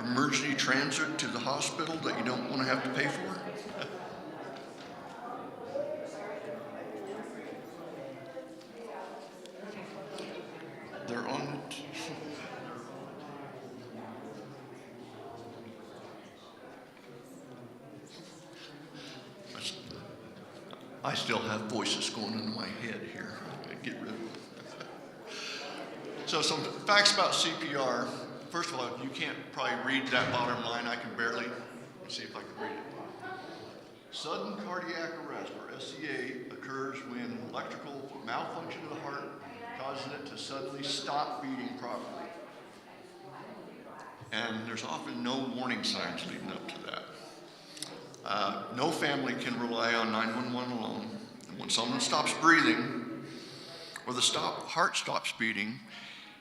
emergency transit to the hospital that you don't want to have to pay for? They're on it. I still have voices going into my head here. I gotta get rid of them. So some facts about CPR. First of all, you can't probably read that bottom line. I can barely. Let's see if I can read it. Sudden cardiac arrest, or SCA, occurs when electrical malfunction of the heart causes it to suddenly stop beating properly. And there's often no warning signs leading up to that. No family can rely on 911 alone. And when someone stops breathing or the heart stops beating,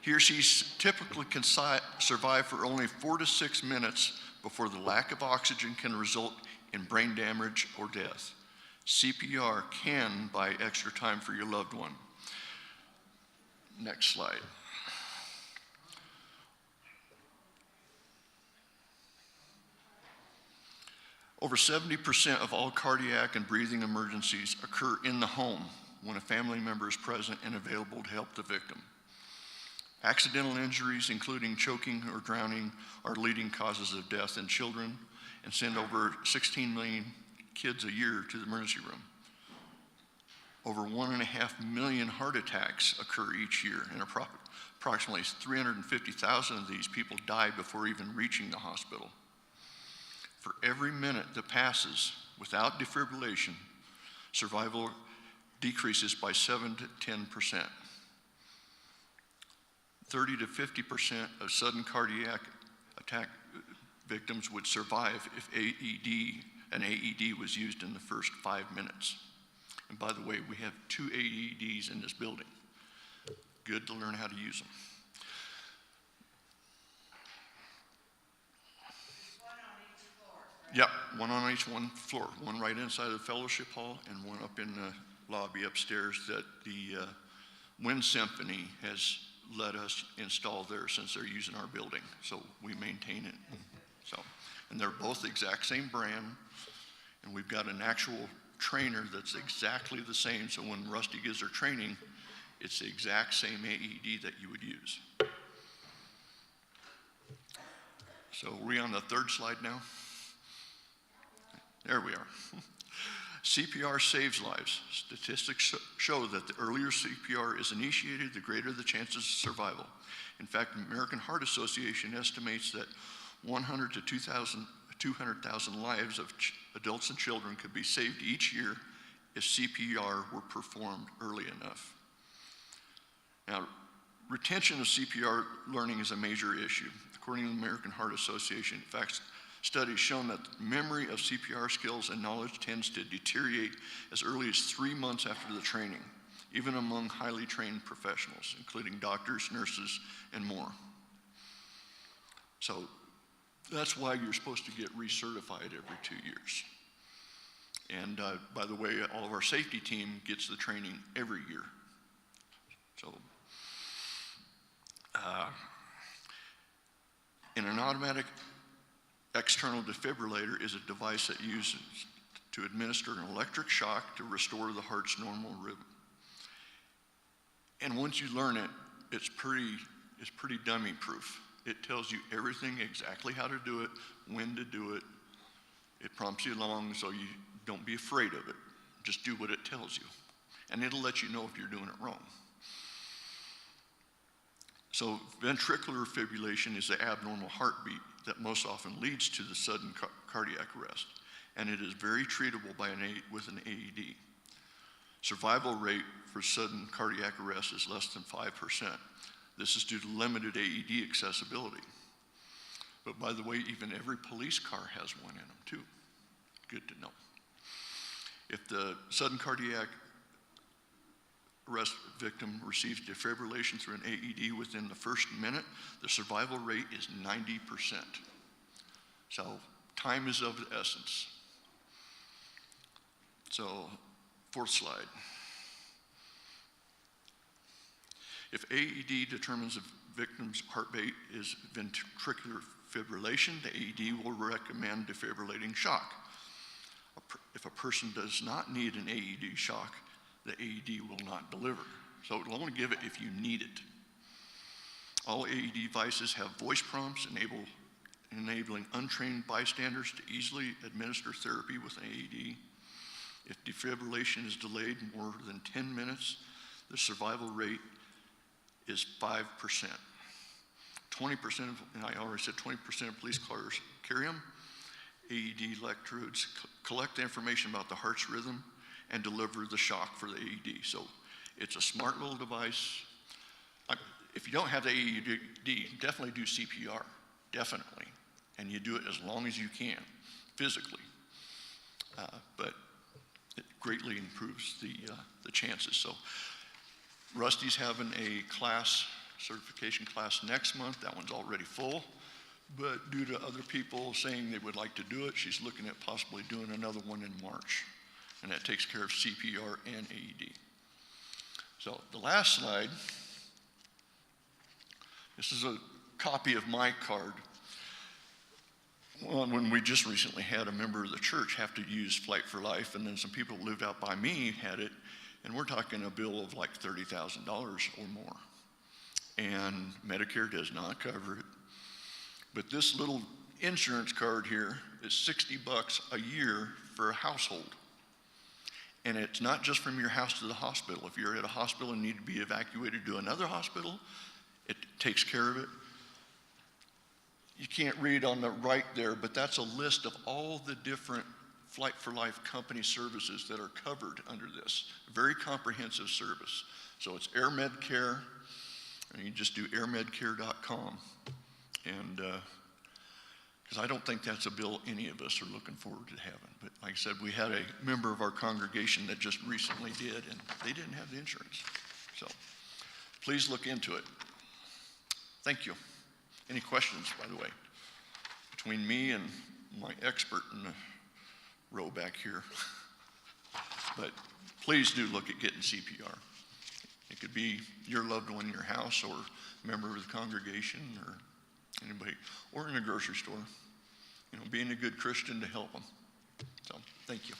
he or she typically can survive for only 4 to 6 minutes before the lack of oxygen can result in brain damage or death. CPR can buy extra time for your loved one. Next slide. Over 70% of all cardiac and breathing emergencies occur in the home when a family member is present and available to help the victim. Accidental injuries, including choking or drowning, are leading causes of death in children and send over 16 million kids a year to the emergency room. Over 1.5 million heart attacks occur each year, and approximately 350,000 of these people die before even reaching the hospital. For every minute that passes without defibrillation, survival decreases by 7 to 10%. 30 to 50% of sudden cardiac attack victims would survive if an AED was used in the first 5 minutes. And by the way, we have 2 AEDs in this building. Good to learn how to use them. Yep, one on each floor, one right inside the fellowship hall and one up in the lobby upstairs that the Wind Symphony has let us install there since they're using our building. So we maintain it. So, and they're both the exact same brand, and we've got an actual trainer that's exactly the same. So when Rusty gives her training, it's the exact same AED that you would use. So are we on the third slide now? There we are. CPR saves lives. Statistics show that the earlier CPR is initiated, the greater the chances of survival. In fact, the American Heart Association estimates that 100 to 200,000 lives of adults and children could be saved each year if CPR were performed early enough. Now, retention of CPR learning is a major issue. According to the American Heart Association, in fact, studies shown that memory of CPR skills and knowledge tends to deteriorate as early as 3 months after the training, even among highly trained professionals, including doctors, nurses, and more. So that's why you're supposed to get recertified every 2 years. And by the way, all of our safety team gets the training every year. So in an automatic external defibrillator is a device that uses to administer an electric shock to restore the heart's normal rhythm. And once you learn it, it's pretty dummy proof. It tells you everything, exactly how to do it, when to do it. It prompts you along so you don't be afraid of it. Just do what it tells you. And it'll let you know if you're doing it wrong. So ventricular fibrillation is the abnormal heartbeat that most often leads to the sudden cardiac arrest, and it is very treatable with an AED. Survival rate for sudden cardiac arrest is less than 5%. This is due to limited AED accessibility. But by the way, even every police car has one in them too. Good to know. If the sudden cardiac arrest victim receives defibrillation through an AED within the first minute, the survival rate is 90%. So time is of the essence. So, fourth slide. If AED determines a victim's heart rate is ventricular defibrillation, the AED will recommend defibrillating shock. If a person does not need an AED shock, the AED will not deliver. So it will only give it if you need it. All AED devices have voice prompts enabling untrained bystanders to easily administer therapy with an AED. If defibrillation is delayed more than 10 minutes, the survival rate is 5%. 20% of, and I already said 20% of police cars carry them. AED electrodes collect the information about the heart's rhythm and deliver the shock for the AED. So it's a smart little device. If you don't have the AED, definitely do CPR, definitely. And you do it as long as you can, physically. But it greatly improves the chances. So Rusty's having a certification class next month. That one's already full. But due to other people saying they would like to do it, she's looking at possibly doing another one in March. And that takes care of CPR and AED. So the last slide, this is a copy of my card. Well, when we just recently had a member of the church have to use Flight for Life, and then some people who lived out by me had it, and we're talking a bill of like $30,000 or more. And Medicare does not cover it. But this little insurance card here is $60 a year for a household. And it's not just from your house to the hospital. If you're at a hospital and need to be evacuated to another hospital, it takes care of it. You can't read on the right there, but that's a list of all the different Flight for Life company services that are covered under this. Very comprehensive service. So it's AirMedCare, and you just do airmedcare.com. And because I don't think that's a bill any of us are looking forward to having. But like I said, we had a member of our congregation that just recently did, and they didn't have the insurance. So please look into it. Thank you. Any questions, by the way, between me and my expert in the row back here? But please do look at getting CPR. It could be your loved one in your house or a member of the congregation or anybody, or in a grocery store. You know, being a good Christian to help them. So, thank you.